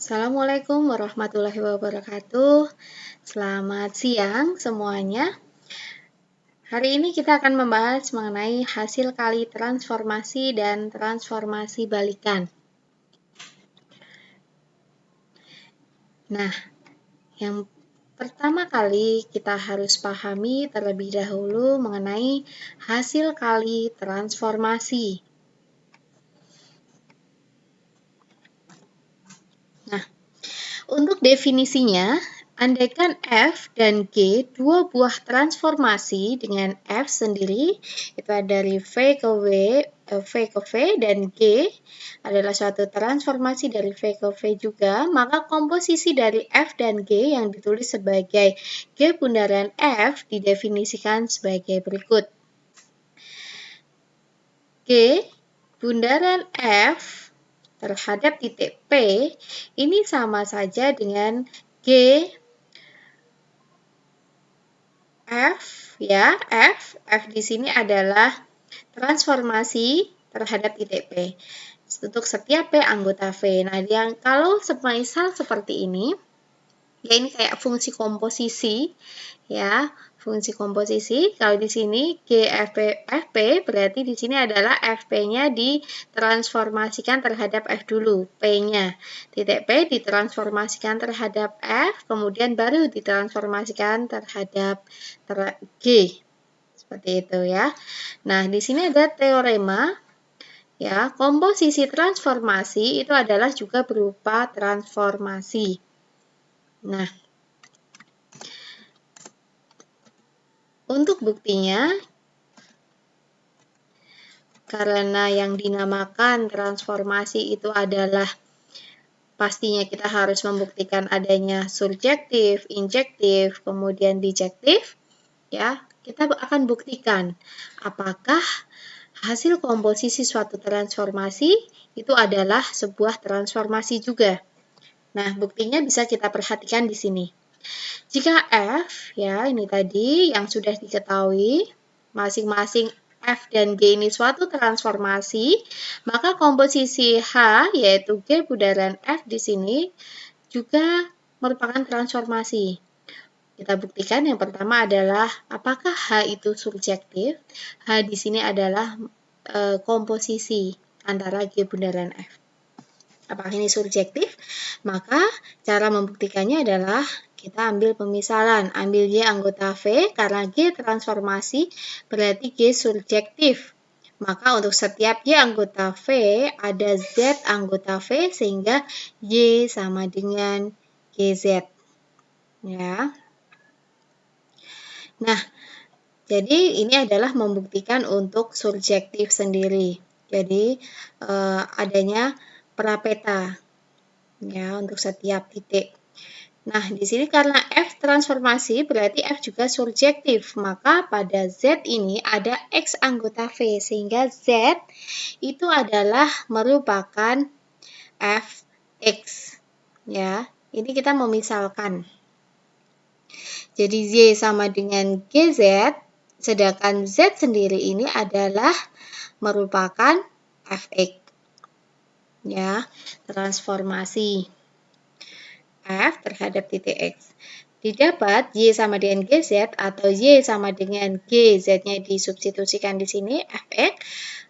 Assalamualaikum warahmatullahi wabarakatuh. Selamat siang semuanya. Hari ini kita akan membahas mengenai hasil kali transformasi dan transformasi balikan. Nah, yang pertama kali kita harus pahami terlebih dahulu mengenai hasil kali transformasi. Nah, untuk definisinya, andaikan F dan G dua buah transformasi dengan F sendiri, itu dari V ke V dan G adalah suatu transformasi dari V ke V juga, maka komposisi dari F dan G yang ditulis sebagai G bundaran F didefinisikan sebagai berikut. G bundaran F terhadap titik P ini sama saja dengan G F ya, F di sini adalah transformasi terhadap titik P untuk setiap P anggota V. Nah, yang kalau semisal seperti ini, ya ini kayak fungsi komposisi ya, fungsi komposisi. Kalau di sini GFP berarti di sini adalah FP-nya ditransformasikan terhadap F dulu, P-nya. Titik P ditransformasikan terhadap F, kemudian baru ditransformasikan terhadap G. Seperti itu ya. Nah, di sini ada teorema ya, komposisi transformasi itu adalah juga berupa transformasi. Nah, untuk buktinya, karena yang dinamakan transformasi itu adalah pastinya kita harus membuktikan adanya surjektif, injektif, kemudian dijektif, ya, kita akan buktikan apakah hasil komposisi suatu transformasi itu adalah sebuah transformasi juga. Nah, buktinya bisa kita perhatikan di sini. Jika F, ya ini tadi yang sudah diketahui, masing-masing F dan G ini suatu transformasi, maka komposisi H, yaitu G bundaran F di sini, juga merupakan transformasi. Kita buktikan yang pertama adalah apakah H itu surjektif. H di sini adalah komposisi antara G bundaran F. Apakah ini surjektif? Maka cara membuktikannya adalah kita ambil pemisalan. Ambil Y anggota V, karena G transformasi berarti G surjektif. Maka untuk setiap Y anggota V ada Z anggota V sehingga Y sama dengan GZ. Ya. Nah, jadi ini adalah membuktikan untuk surjektif sendiri. Jadi adanya prapeta ya untuk setiap titik. Nah, di sini karena F transformasi berarti F juga surjektif, maka pada Z ini ada X anggota V sehingga Z itu adalah merupakan Fx ya. Ini kita memisalkan. Jadi Y sama dengan GZ, sedangkan Z sendiri ini adalah merupakan Fx. Ya, transformasi F terhadap titik X. Didapat Y sama dengan GZ atau Y sama dengan G, Z-nya disubstitusikan di sini, Fx,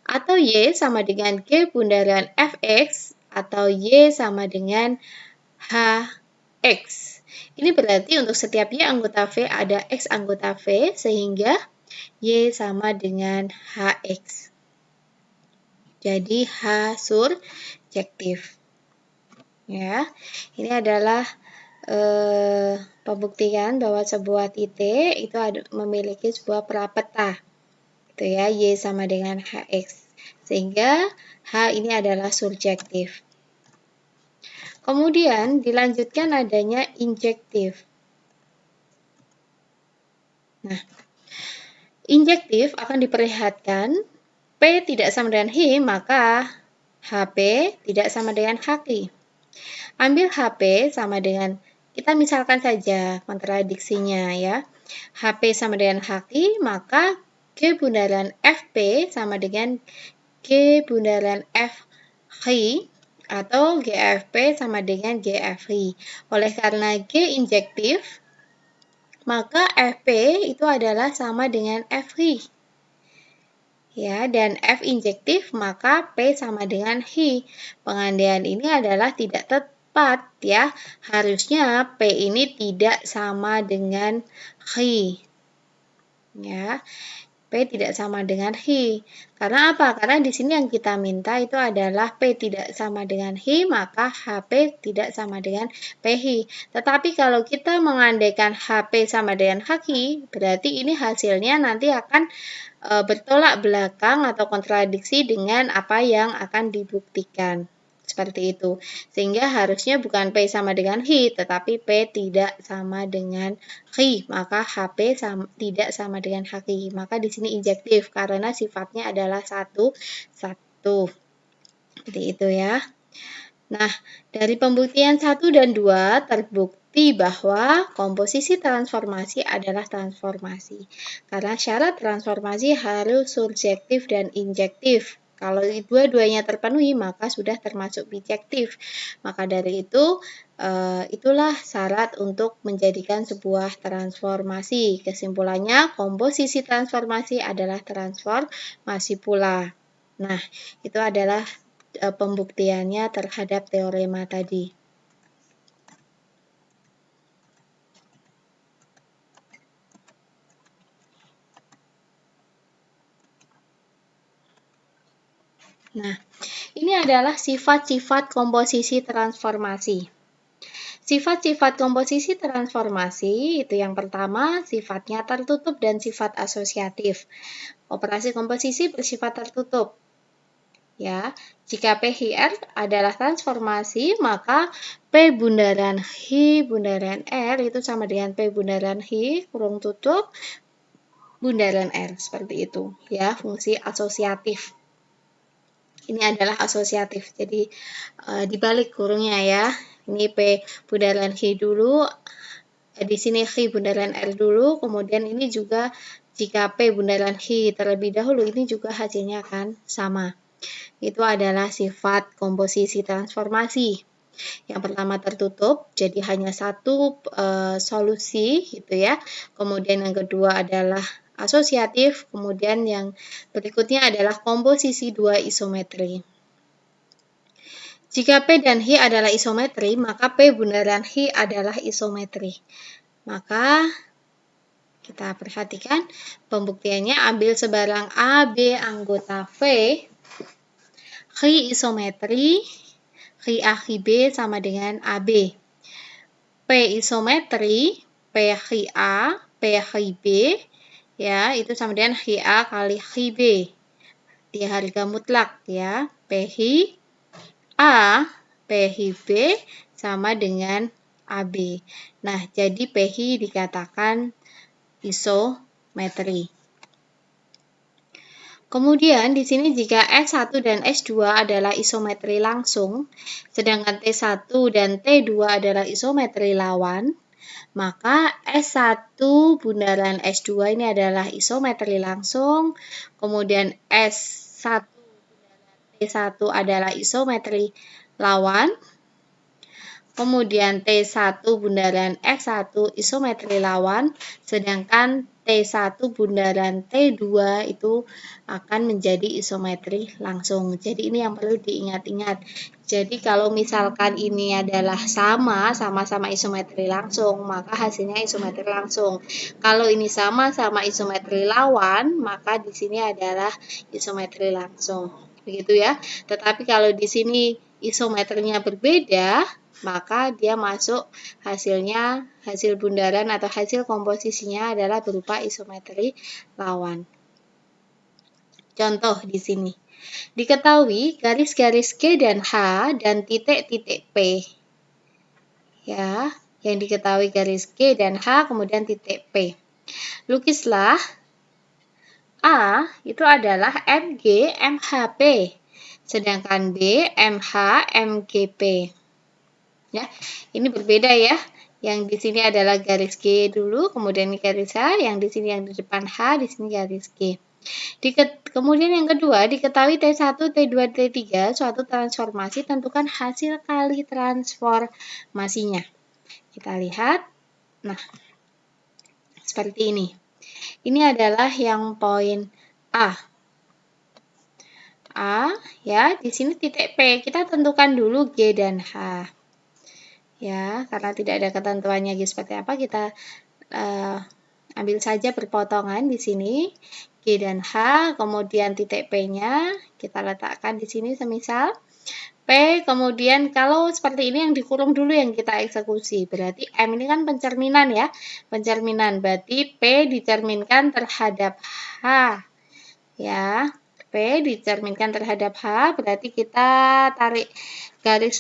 atau Y sama dengan G bundaran Fx, atau Y sama dengan Hx. Ini berarti untuk setiap Y anggota V ada X anggota V, sehingga Y sama dengan Hx. Jadi H surjektif. Ya, ini adalah pembuktian bahwa sebuah titik itu memiliki sebuah prapeta, gitu ya, Y sama dengan Hx, sehingga H ini adalah surjektif. Kemudian dilanjutkan adanya injektif. Nah, injektif akan diperlihatkan P tidak sama dengan H, maka HP tidak sama dengan HQ. Ambil HP sama dengan, kita misalkan saja kontradiksinya ya. HP sama dengan HQ, maka G bundaran FP sama dengan G bundaran FQ atau GFP sama dengan GFI. Oleh karena G injektif, maka FP itu adalah sama dengan FI. Ya, dan F injektif maka P sama dengan Hi. Pengandaian ini adalah tidak tepat ya. Harusnya P ini tidak sama dengan Hi. Ya. P tidak sama dengan Hi. Karena apa? Karena di sini yang kita minta itu adalah P tidak sama dengan Hi, maka HP tidak sama dengan PHI. Tetapi kalau kita mengandaikan HP sama dengan HI, berarti ini hasilnya nanti akan bertolak belakang atau kontradiksi dengan apa yang akan dibuktikan. Seperti itu. Sehingga harusnya bukan P sama dengan Hi, tetapi P tidak sama dengan Hi. Maka HP tidak sama dengan HI. Maka di sini injektif karena sifatnya adalah satu. Seperti itu ya. Nah, dari pembuktian 1 dan 2 terbukti bahwa komposisi transformasi adalah transformasi. Karena syarat transformasi harus surjektif dan injektif. Kalau dua-duanya terpenuhi, maka sudah termasuk bijektif. Maka dari itu, itulah syarat untuk menjadikan sebuah transformasi. Kesimpulannya, komposisi transformasi adalah transformasi pula. Nah, itu adalah pembuktiannya terhadap teorema tadi. Nah, ini adalah sifat-sifat komposisi transformasi. Sifat-sifat komposisi transformasi itu yang pertama, sifatnya tertutup dan sifat asosiatif. Operasi komposisi bersifat tertutup. Ya, jika PHR adalah transformasi, maka P bundaran Hi bundaran R itu sama dengan P bundaran Hi kurung tutup bundaran R, seperti itu ya, fungsi asosiatif. Ini adalah asosiatif, jadi dibalik kurungnya ya. Ini P bundaran Hi dulu, di sini Hi bundaran R dulu, kemudian ini juga jika P bundaran Hi terlebih dahulu, ini juga hasilnya akan sama. Itu adalah sifat komposisi transformasi. Yang pertama tertutup, jadi hanya satu solusi gitu ya. Kemudian yang kedua adalah asosiatif, kemudian yang berikutnya adalah komposisi dua isometri. Jika P dan Hi adalah isometri, maka P bundaran Hi adalah isometri. Maka kita perhatikan pembuktiannya, ambil sebarang A, B anggota V, Hi isometri, Hi A, Hi B sama dengan AB. P isometri, P Hi A, P Hi B, ya, itu sama dengan Hi A kali Hi B. Di harga mutlak ya, P Hi A, P Hi B sama dengan AB. Nah, jadi P Hi dikatakan isometri. Kemudian di sini jika S1 dan S2 adalah isometri langsung, sedangkan T1 dan T2 adalah isometri lawan, maka S1 bundaran S2 ini adalah isometri langsung, kemudian S1 bundaran T1 adalah isometri lawan, kemudian T1 bundaran S1 isometri lawan, sedangkan T1 bundaran T2 itu akan menjadi isometri langsung. Jadi ini yang perlu diingat-ingat. Jadi kalau misalkan ini adalah sama-sama isometri langsung, maka hasilnya isometri langsung. Kalau ini sama-sama isometri lawan, maka di sini adalah isometri langsung. Begitu ya. Tetapi kalau di sini isometrinya berbeda, maka dia masuk hasilnya, hasil bundaran atau hasil komposisinya adalah berupa isometri lawan. Contoh di sini. Diketahui garis-garis G dan H dan titik-titik P. Ya, yang diketahui garis G dan H kemudian titik P. Lukislah A itu adalah MG MHP, sedangkan B MH MGP. Ya, ini berbeda ya. Yang di sini adalah garis G dulu, kemudian garis H, yang di sini yang di depan H, di sini garis G. Kemudian yang kedua, diketahui T1, T2, T3 suatu transformasi, tentukan hasil kali transformasinya. Kita lihat, nah seperti ini. Ini adalah yang poin A. Ya, di sini titik P. Kita tentukan dulu G dan H. Ya, karena tidak ada ketentuannya G seperti apa, kita ambil saja berpotongan di sini. G dan H, kemudian titik P-nya kita letakkan di sini semisal P, kemudian kalau seperti ini yang dikurung dulu yang kita eksekusi. Berarti M ini kan pencerminan ya. Pencerminan, berarti P dicerminkan terhadap H. Ya, P dicerminkan terhadap H, berarti kita tarik garis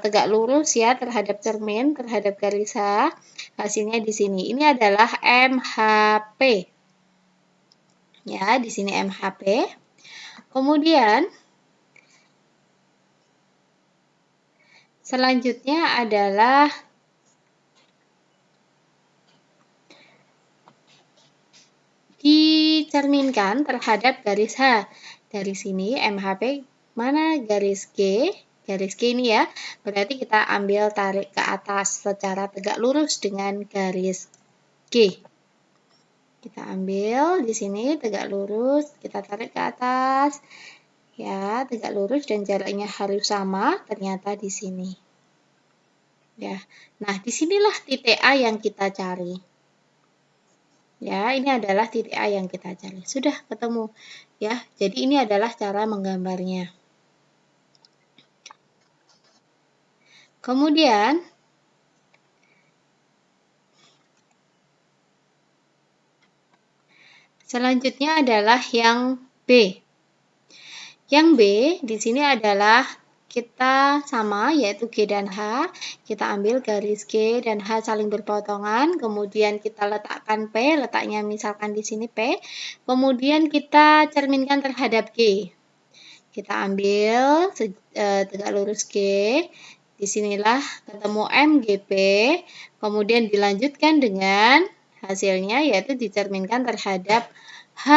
tegak lurus ya terhadap cermin, terhadap garis H. Hasilnya di sini. Ini adalah MHP. Ya, di sini MHP. Kemudian selanjutnya adalah dicerminkan terhadap garis H. Dari sini MHP mana garis G? Garis G ini ya. Berarti kita ambil tarik ke atas secara tegak lurus dengan garis G. Kita ambil di sini tegak lurus, kita tarik ke atas. Ya, tegak lurus dan jaraknya harus sama, ternyata di sini. Ya. Nah, disinilah titik A yang kita cari. Ya, ini adalah titik A yang kita cari. Sudah ketemu. Ya, jadi ini adalah cara menggambarnya. Kemudian selanjutnya adalah yang B. Yang B di sini adalah kita sama, yaitu G dan H. Kita ambil garis G dan H saling berpotongan, kemudian kita letakkan P, letaknya misalkan di sini P. Kemudian kita cerminkan terhadap G. Kita ambil tegak lurus G. Disinilah ketemu MGP. Kemudian dilanjutkan dengan hasilnya, yaitu dicerminkan terhadap H.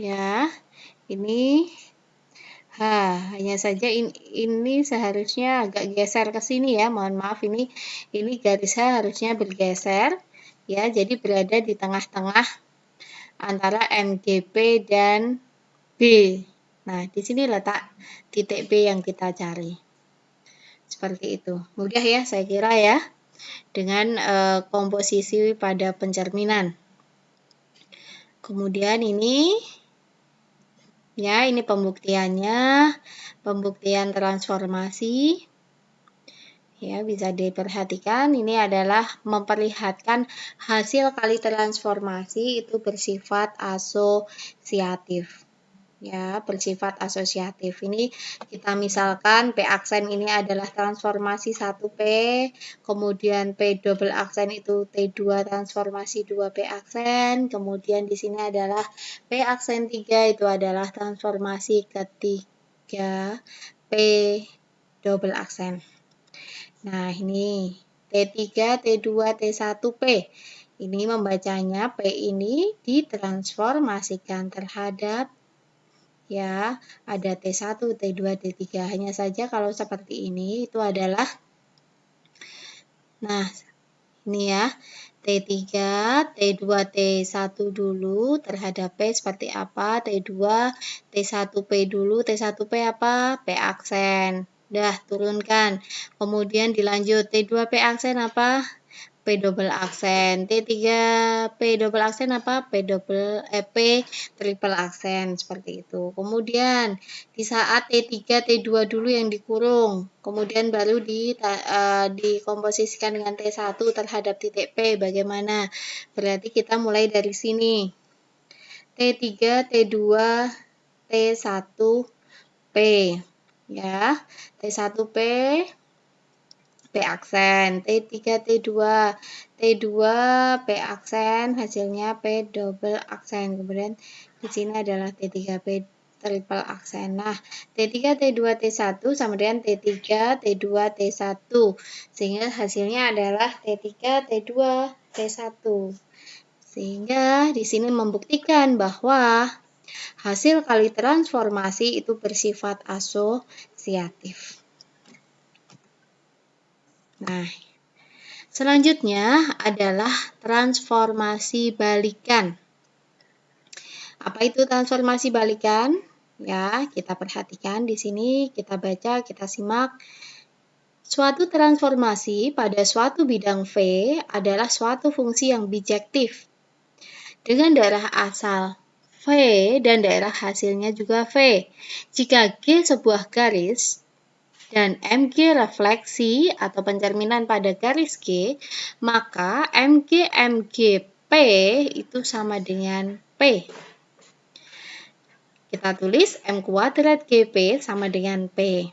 Ya, ini hanya saja ini seharusnya agak geser ke sini ya. Mohon maaf, ini garis H harusnya bergeser ya. Jadi berada di tengah-tengah antara MGP dan B. Nah, di sini letak titik B yang kita cari. Seperti itu. Mudah ya saya kira ya. Dengan komposisi pada pencerminan. Kemudian ini ya, ini pembuktiannya, pembuktian transformasi. Ya, bisa diperhatikan, ini adalah memperlihatkan hasil kali transformasi itu bersifat asosiatif. Ya, bersifat asosiatif. Ini kita misalkan P aksen ini adalah transformasi 1P, kemudian P double aksen itu T2 transformasi 2P aksen, kemudian di sini adalah P aksen 3 itu adalah transformasi ketiga P double aksen. Nah, ini T3, T2, T1P. Ini membacanya P ini ditransformasikan terhadap ya, ada T1, T2, T3. Hanya saja kalau seperti ini itu adalah nah, ini ya. T3, T2, T1 dulu terhadap P seperti apa? T2, T1P dulu. T1P apa? P aksen. Udah, turunkan. Kemudian dilanjut. T2P aksen apa? P double aksen. T3P double aksen apa? P triple aksen seperti itu. Kemudian di saat T3, T2 dulu yang dikurung, kemudian baru dikomposisikan dengan T1 terhadap titik P. Bagaimana? Berarti kita mulai dari sini. T3, T2, T1P. Ya, T1P P aksen, T3, T2, T2, P aksen, hasilnya P double aksen. Kemudian di sini adalah T3P triple aksen. Nah, T3, T2, T1 sama dengan T3, T2, T1. Sehingga hasilnya adalah T3, T2, T1. Sehingga di sini membuktikan bahwa hasil kali transformasi itu bersifat asosiatif. Nah, selanjutnya adalah transformasi balikan. Apa itu transformasi balikan? Ya, kita perhatikan di sini, kita baca, kita simak. Suatu transformasi pada suatu bidang V adalah suatu fungsi yang bijektif dengan daerah asal V dan daerah hasilnya juga V. Jika G sebuah garis dan MG refleksi atau pencerminan pada garis G, maka MGP itu sama dengan P. Kita tulis M kuadrat GP sama dengan P.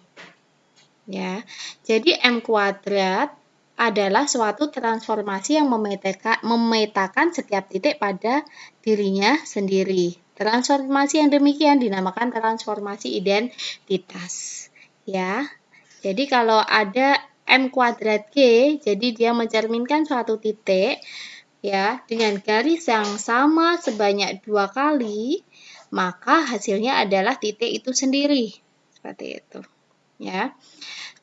Ya, jadi M kuadrat adalah suatu transformasi yang memetakan setiap titik pada dirinya sendiri. Transformasi yang demikian dinamakan transformasi identitas. Ya, jadi kalau ada M kuadrat G, jadi dia mencerminkan suatu titik ya dengan garis yang sama sebanyak 2 kali, maka hasilnya adalah titik itu sendiri. Seperti itu. Ya.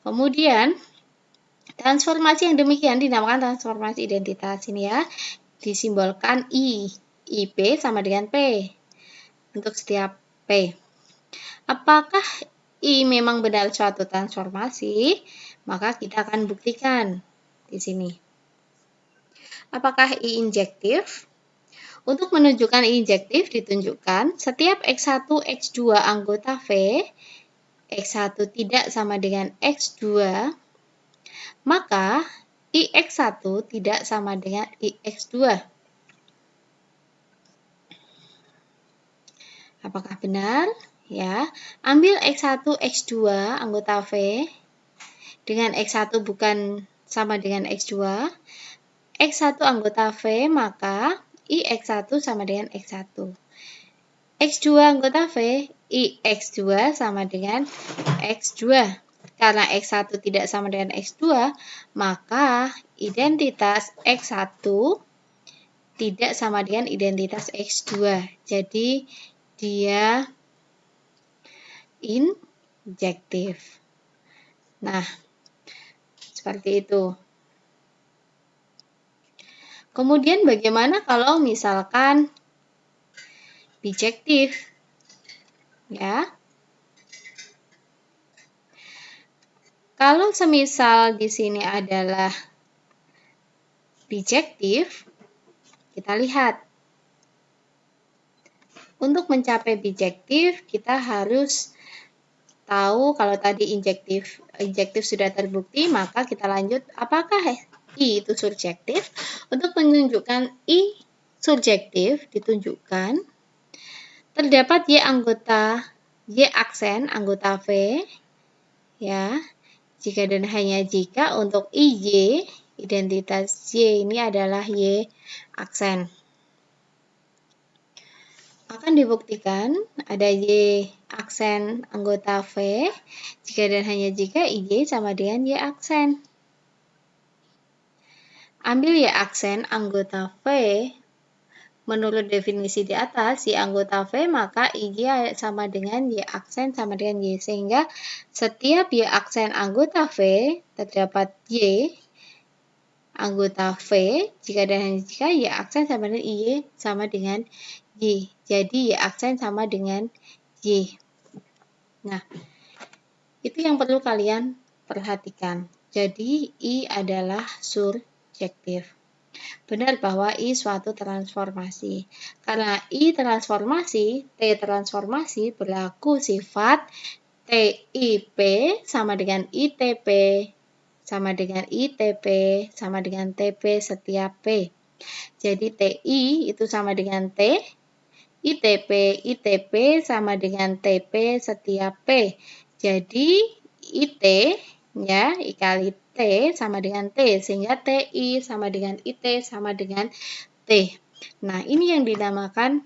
Kemudian transformasi yang demikian dinamakan transformasi identitas. Ini ya, disimbolkan I. IP sama dengan P untuk setiap P. Apakah I memang benar suatu transformasi? Maka kita akan buktikan di sini. Apakah I injektif? Untuk menunjukkan I injektif ditunjukkan setiap X1, X2 anggota V, X1 tidak sama dengan X2, maka IX1 tidak sama dengan IX2. Apakah benar? Ya, ambil X1, X2 anggota V dengan X1 bukan sama dengan X2. X1 anggota V, maka IX1 sama dengan X1. X2 anggota V, IX2 sama dengan X2. Karena X1 tidak sama dengan X2, maka identitas X1 tidak sama dengan identitas X2. Jadi, dia injektif. Nah, seperti itu. Kemudian bagaimana kalau misalkan bijektif? Ya. Kalau semisal di sini adalah bijektif, kita lihat. Untuk mencapai bijektif, kita harus tahu kalau tadi injektif sudah terbukti, maka kita lanjut apakah I itu surjektif. Untuk menunjukkan I surjektif ditunjukkan terdapat Y aksen anggota V, ya. Jika dan hanya jika untuk IY, identitas Y ini adalah Y aksen. Akan dibuktikan ada Y aksen anggota V, jika dan hanya jika IY sama dengan Y aksen. Ambil Y aksen anggota V, menurut definisi di atas, Y anggota V, maka IY sama dengan Y aksen sama dengan Y. Sehingga setiap Y aksen anggota V, terdapat Y anggota V, jika dan hanya jika Y aksen sama dengan IY sama dengan Y. Jadi Y aksen sama dengan Y. Nah, itu yang perlu kalian perhatikan. Jadi I adalah surjektif. Benar bahwa I suatu transformasi. Karena I transformasi, T transformasi berlaku sifat TIP sama dengan ITP, sama dengan ITP, sama dengan TP setiap P. Jadi TI itu sama dengan T, ITP sama dengan TP setiap P. Jadi IT ya, I kali T sama dengan T, sehingga TI sama dengan IT sama dengan T. Nah, ini yang dinamakan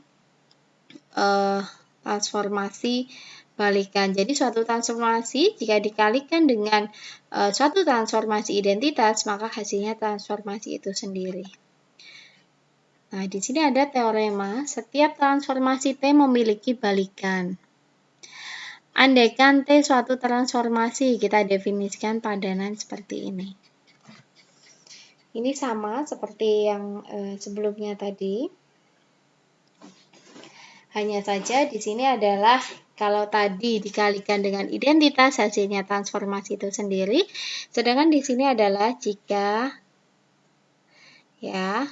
transformasi balikan. Jadi, suatu transformasi jika dikalikan dengan suatu transformasi identitas, maka hasilnya transformasi itu sendiri. Nah, di sini ada teorema, setiap transformasi T memiliki balikan. Andaikan T suatu transformasi, kita definisikan padanan seperti ini. Ini sama seperti yang sebelumnya tadi. Hanya saja di sini adalah kalau tadi dikalikan dengan identitas hasilnya transformasi itu sendiri, sedangkan di sini adalah jika ya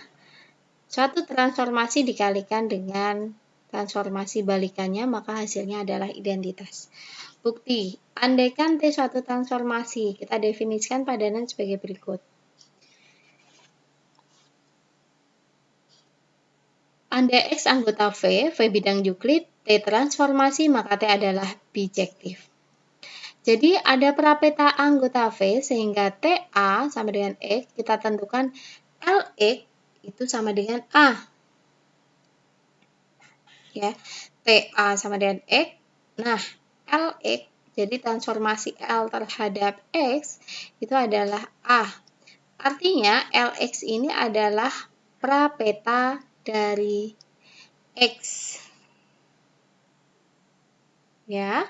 suatu transformasi dikalikan dengan transformasi balikannya, maka hasilnya adalah identitas. Bukti, andaikan T suatu transformasi, kita definisikan padanan sebagai berikut. Andai X anggota V bidang Euclid, T transformasi, maka T adalah bijektif. Jadi ada prapeta anggota V sehingga TA sama dengan X, kita tentukan LX itu sama dengan A. Ya, TA sama dengan X. Nah, LX, jadi transformasi L terhadap X itu adalah A. Artinya LX ini adalah prapeta dari X. Ya.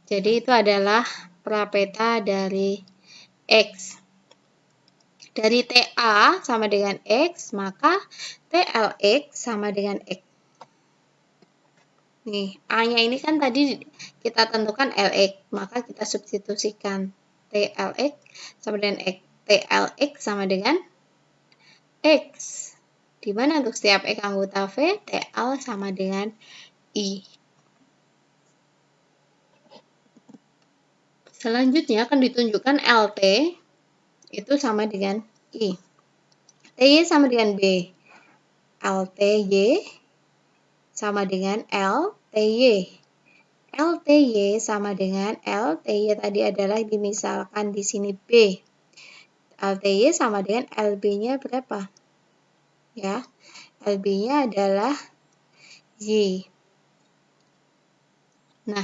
Jadi itu adalah prapeta dari X. Dari TA sama dengan X, maka TLX sama dengan X. Nih, A-nya ini kan tadi kita tentukan LX, maka kita substitusikan TLX sama dengan X. TLX sama dengan X. Di mana untuk setiap X anggota V, TL sama dengan I. Selanjutnya akan ditunjukkan LT itu sama dengan I. TY sama dengan B. LTY sama dengan LTY. LTY sama dengan LTY tadi adalah dimisalkan di sini B. LTY sama dengan LB-nya berapa? Ya, LB-nya adalah Y. Nah,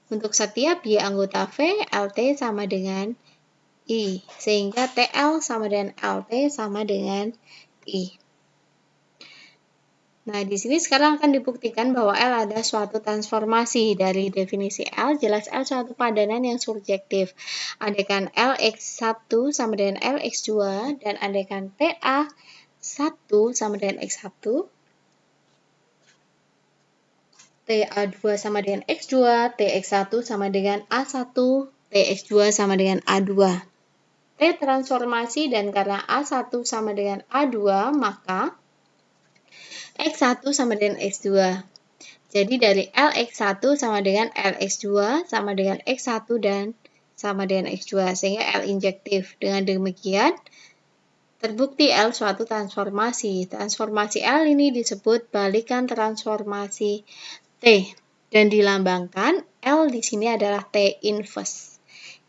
untuk setiap Y anggota V, LT sama dengan I. Sehingga TL sama dengan LT sama dengan I. Nah, di sini sekarang akan dibuktikan bahwa L ada suatu transformasi. Dari definisi L, jelas L suatu padanan yang surjektif. Andaikan LX1 sama dengan LX2, dan andaikan TA1 sama dengan X1, TA2 sama dengan X2, TX1 sama dengan A1, TX2 sama dengan A2. T transformasi dan karena A1 sama dengan A2, maka X1 sama dengan X2. Jadi dari LX1 sama dengan LX2 sama dengan X1 dan sama dengan X2. Sehingga L injektif. Dengan demikian, terbukti L suatu transformasi. Transformasi L ini disebut balikan transformasi T. Dan dilambangkan L di sini adalah T inverse.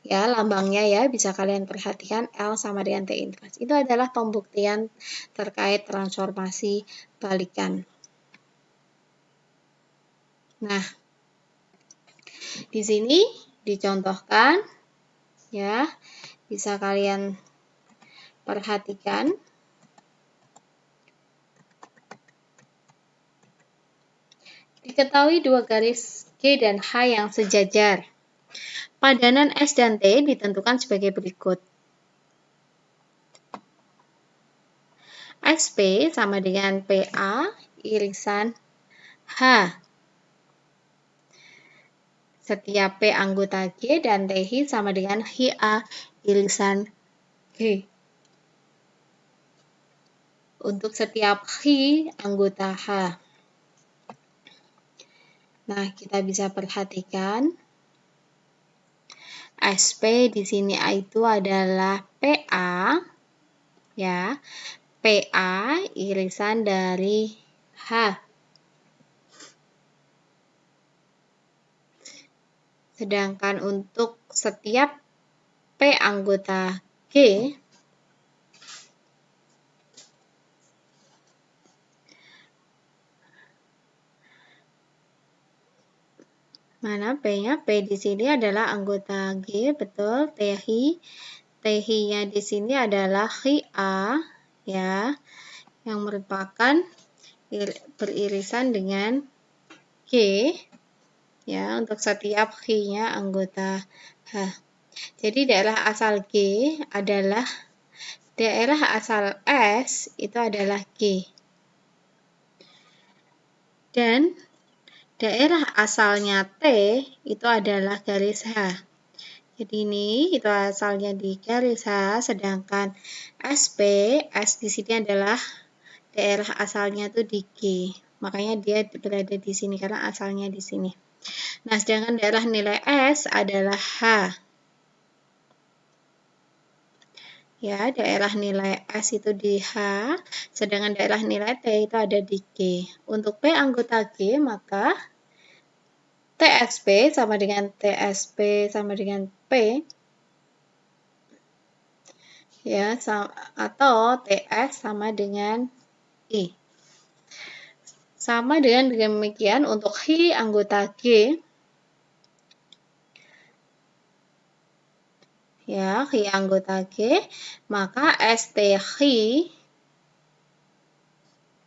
Ya, lambangnya ya, bisa kalian perhatikan L sama dengan T inverse. Itu adalah pembuktian terkait transformasi balikan. Nah, di sini dicontohkan, ya, bisa kalian perhatikan. Diketahui dua garis G dan H yang sejajar. Padanan S dan T ditentukan sebagai berikut. SP sama dengan PA irisan H. Setiap P anggota G dan TH sama dengan HA irisan G. Untuk setiap H anggota H. Nah, kita bisa perhatikan SP di sini itu adalah PA, ya, PA irisan dari H. Sedangkan untuk setiap P anggota G, mana P-nya? P di sini adalah anggota G, betul. TH-nya di sini adalah HA, ya, yang merupakan beririsan dengan G, ya, untuk setiap G-nya anggota H. Jadi daerah asal G adalah daerah asal S itu adalah G. Dan daerah asalnya T itu adalah garis H. Jadi ini itu asalnya di garis H, sedangkan SP, S di sini adalah daerah asalnya itu di G. Makanya dia berada di sini karena asalnya di sini. Nah, sedangkan daerah nilai S adalah H. Ya, daerah nilai S itu di H, sedangkan daerah nilai T itu ada di G. Untuk P anggota G, maka TSP sama dengan TSP sama dengan P, ya, atau TS sama dengan I. Sama dengan demikian untuk Hi anggota G, ya, Hi anggota G, maka ST Hi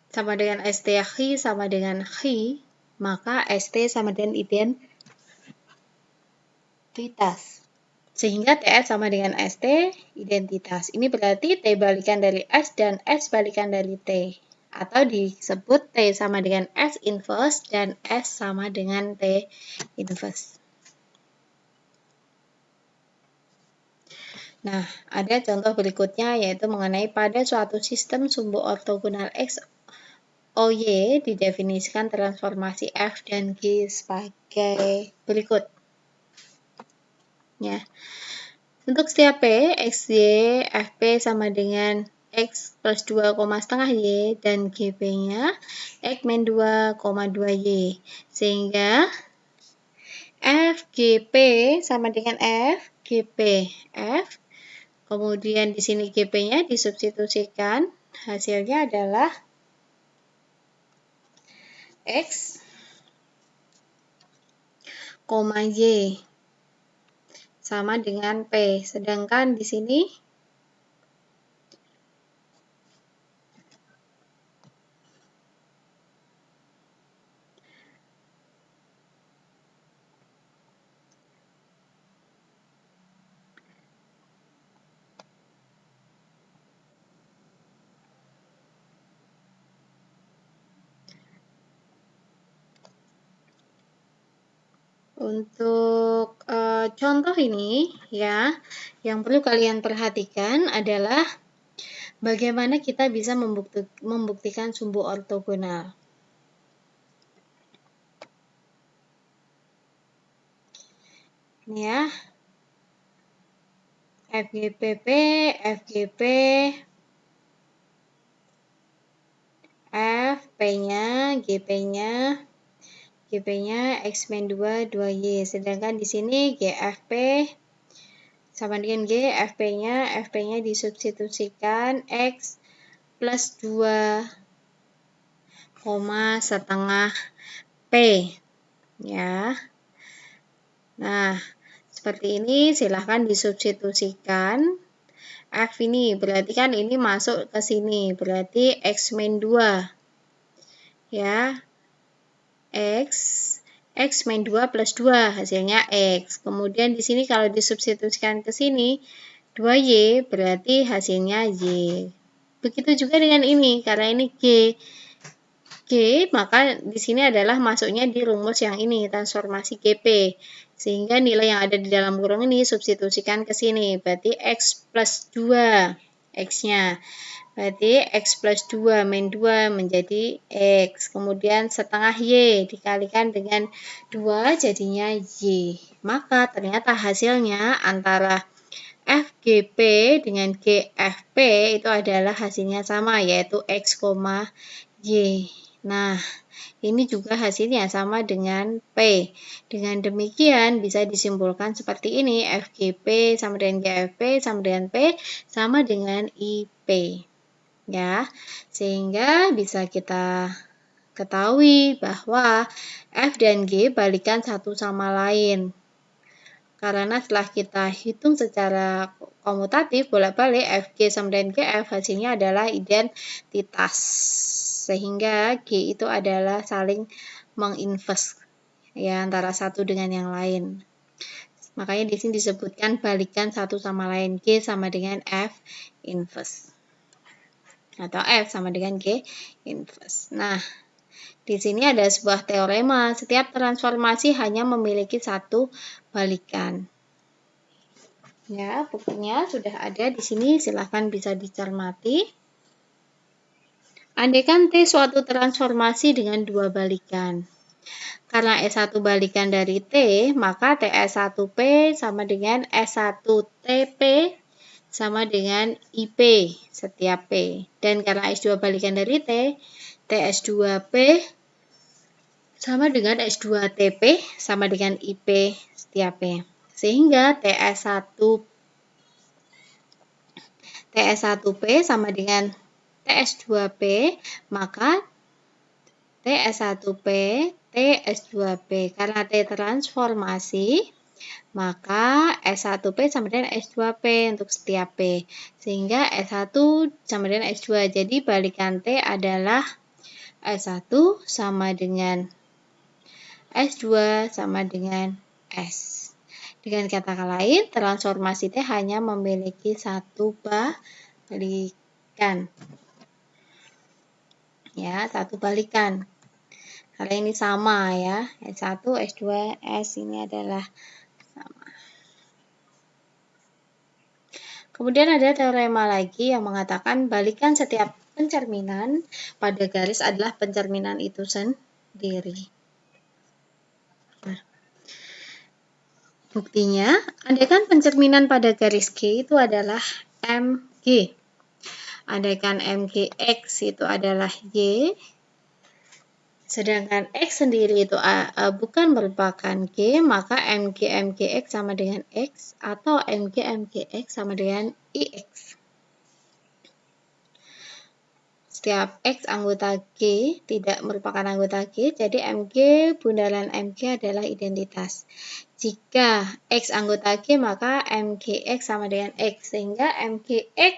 sama dengan ST Hi sama dengan Hi, maka ST sama dengan identitas. Sehingga TS sama dengan ST, identitas. Ini berarti T balikan dari S dan S balikan dari T. Atau disebut T sama dengan S inverse dan S sama dengan T inverse. Nah, ada contoh berikutnya yaitu mengenai pada suatu sistem sumbu ortogonal X, OY didefinisikan transformasi F dan G sebagai berikut. Ya. Untuk setiap P, XY, FP sama dengan X plus 2, setengah Y dan GP-nya X min 2, 2Y. Sehingga FGP sama dengan FGP. F, kemudian di sini GP-nya disubstitusikan, hasilnya adalah X, Y sama dengan P. Sedangkan di sini untuk contoh ini, ya, yang perlu kalian perhatikan adalah bagaimana kita bisa membuktikan sumbu ortogonal. Ini ya, FGPP, FGP, FP-nya, GP-nya, X min 2, 2Y. Sedangkan di sini GFP sama dengan G, FP-nya disubstitusikan X plus 2, setengah P. Ya. Nah, seperti ini silahkan disubstitusikan. F ini berarti kan ini masuk ke sini, berarti X min 2. Ya. X min 2 plus 2, hasilnya X. Kemudian di sini kalau disubstitusikan ke sini, 2Y berarti hasilnya Y. Begitu juga dengan ini, karena ini G, maka di sini adalah masuknya di rumus yang ini, transformasi GP. Sehingga nilai yang ada di dalam kurung ini substitusikan ke sini, berarti X plus 2, X-nya. Berarti X plus 2 min 2 menjadi X. Kemudian setengah Y dikalikan dengan 2 jadinya Y. Maka ternyata hasilnya antara FGP dengan GFP itu adalah hasilnya sama, yaitu X, Y. Nah, ini juga hasilnya sama dengan P. Dengan demikian bisa disimpulkan seperti ini, FGP sama dengan GFP sama dengan P sama dengan IP. Ya, sehingga bisa kita ketahui bahwa F dan G balikan satu sama lain. Karena setelah kita hitung secara komutatif bolak-balik FG sama dengan GF, hasilnya adalah identitas. sehingga G itu adalah saling menginverse ya antara satu dengan yang lain. Makanya di sini disebutkan balikan satu sama lain. G sama dengan F inverse. Atau F sama dengan G inverse. Nah, di sini ada sebuah teorema. Setiap transformasi hanya memiliki satu balikan. Ya, buktinya sudah ada di sini. Silahkan bisa dicermati. Andaikan T suatu transformasi dengan dua balikan. Karena S1 balikan dari T, maka TS1P sama dengan S1TP sama dengan IP setiap P. Dan karena S2 balikan dari T, TS2P sama dengan S2TP sama dengan IP setiap P. Sehingga TS1P sama dengan TS2P, maka TS1P, TS2P. Karena T transformasi, maka S1P sama dengan S2P untuk setiap P. Sehingga S1 sama dengan S2. Jadi balikan T adalah S1 sama dengan S2 sama dengan S. Dengan kata lain, transformasi T hanya memiliki satu balikan. Ya, satu balikan. Karena ini sama ya, S1, S2, S ini adalah sama. Kemudian ada teorema lagi yang mengatakan balikan setiap pencerminan pada garis adalah pencerminan itu sendiri. Nah, buktinya, andaikan pencerminan pada garis G itu adalah MG. Andaikan MGX itu adalah Y, sedangkan X sendiri itu bukan merupakan G, maka MGX sama dengan X atau MGX sama dengan IX. Setiap X anggota G tidak merupakan anggota G, jadi MG bundaran MG adalah identitas. Jika X anggota G, maka MGX sama dengan X, sehingga MGX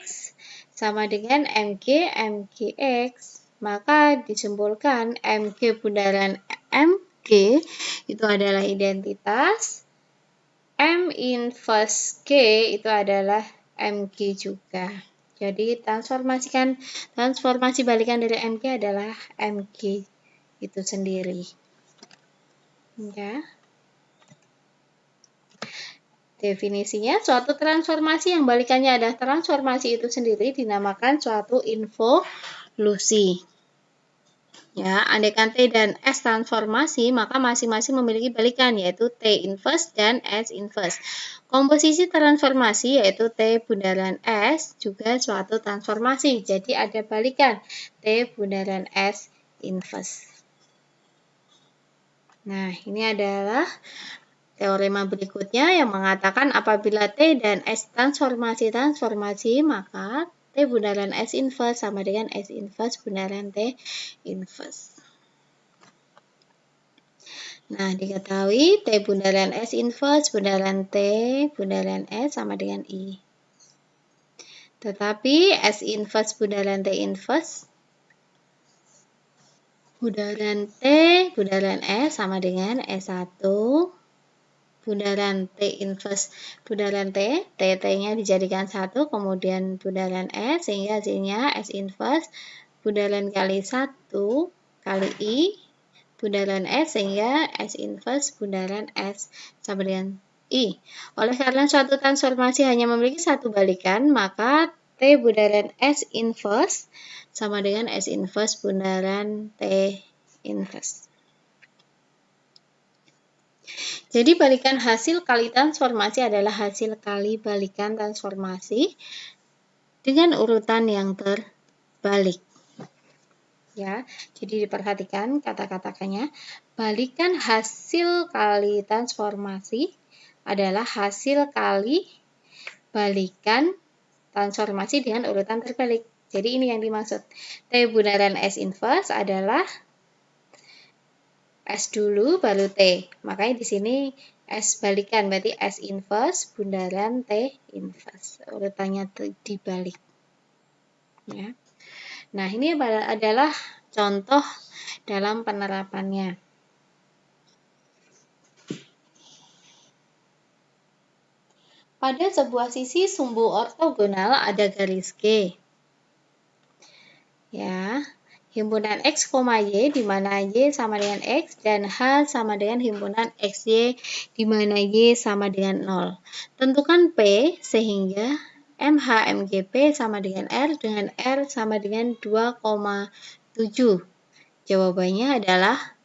sama dengan MGX. Maka disimpulkan MG bundaran MG itu adalah identitas, M inverse G itu adalah MG juga. Jadi transformasi balikan dari MG adalah MG itu sendiri. Ya. Definisinya, suatu transformasi yang balikannya adalah transformasi itu sendiri dinamakan suatu involusi. Ya, andaikan T dan S transformasi, maka masing-masing memiliki balikan, yaitu T inverse dan S inverse. Komposisi transformasi, yaitu T bundaran S, juga suatu transformasi. Jadi ada balikan, T bundaran S inverse. Nah, ini adalah teorema berikutnya yang mengatakan apabila T dan S transformasi, maka T bundaran S inverse sama dengan S inverse bundaran T inverse. Nah, diketahui T bundaran S inverse bundaran T bundaran S sama dengan I. Tetapi S inverse bundaran T inverse bundaran T bundaran S sama dengan S1 bundaran T inverse bundaran T, T-nya dijadikan 1, kemudian bundaran S, sehingga hasilnya S inverse bundaran kali 1 kali I, bundaran S, sehingga S inverse bundaran S sama dengan I. Oleh karena suatu transformasi hanya memiliki satu balikan, maka T bundaran S inverse sama dengan S inverse bundaran T inverse. Jadi balikan hasil kali transformasi adalah hasil kali balikan transformasi dengan urutan yang terbalik. Ya, jadi diperhatikan kata-katanya. Balikan hasil kali transformasi adalah hasil kali balikan transformasi dengan urutan terbalik. Jadi ini yang dimaksud. T bundaran S inverse adalah S dulu baru T. Makanya di sini S balikan, berarti S inverse bundaran T inverse. Urutannya dibalik. Ya. Nah, ini adalah contoh dalam penerapannya. Pada sebuah sisi sumbu ortogonal ada garis G. Ya, himpunan X, Y di mana Y sama dengan X dan H sama dengan himpunan XY di mana Y sama dengan 0. Tentukan P sehingga MH MGP sama dengan R sama dengan 2,7. Jawabannya adalah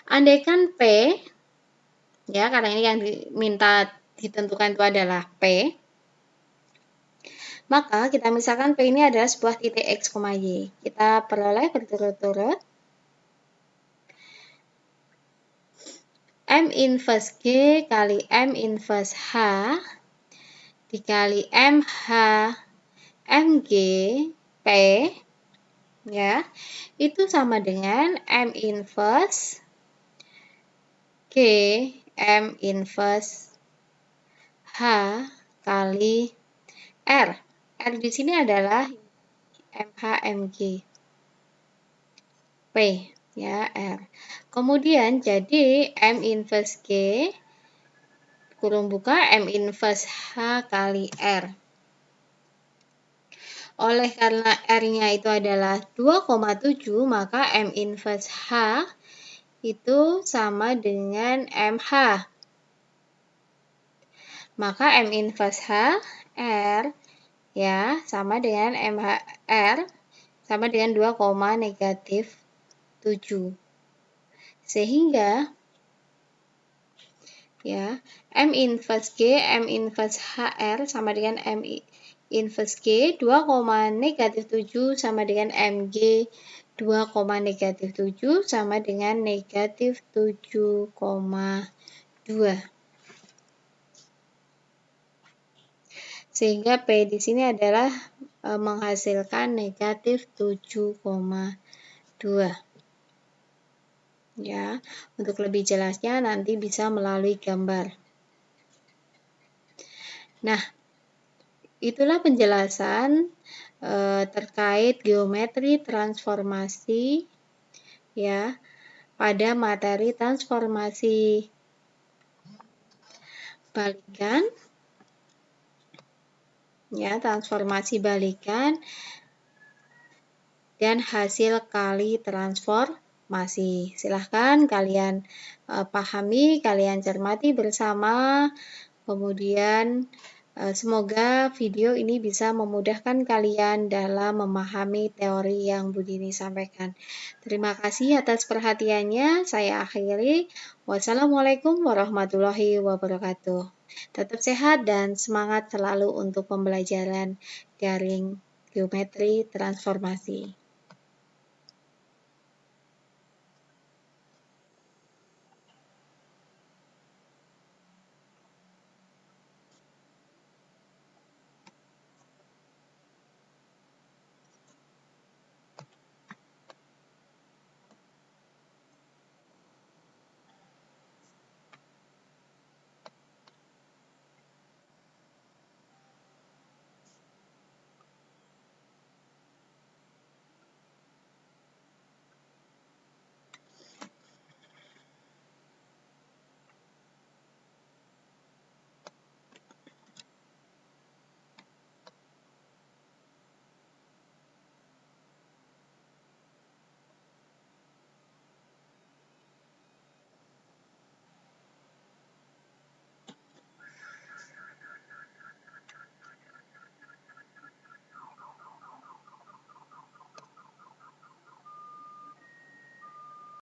andaikan P, ya karena ini yang diminta ditentukan itu adalah P, maka kita misalkan P ini adalah sebuah titik X, Y. Kita peroleh berturut-turut. M inverse G kali M inverse H dikali MH MG P, ya, itu sama dengan M inverse G M inverse H kali R. R di sini adalah MH MG P, ya, R. Kemudian jadi M inverse G kurung buka M inverse H kali R. Oleh karena R-nya itu adalah 2,7, maka M inverse H itu sama dengan MH. Maka M inverse H R, ya, sama dengan MH R sama dengan 2,-7. Sehingga ya, M inverse G M inverse HR sama dengan M inverse G 2,-7 sama dengan MG 2,-7 sama dengan -7,2. Sehingga P di sini adalah menghasilkan -7,2. Ya, untuk lebih jelasnya nanti bisa melalui gambar. Nah, itulah penjelasan terkait geometri transformasi, ya, pada materi transformasi balikan, ya, transformasi balikan dan hasil kali transformasi. Silahkan kalian pahami, kalian cermati bersama. Kemudian semoga video ini bisa memudahkan kalian dalam memahami teori yang Bu Dini sampaikan. Terima kasih atas perhatiannya. Saya akhiri. Wassalamualaikum warahmatullahi wabarakatuh. Tetap sehat dan semangat selalu untuk pembelajaran daring geometri transformasi.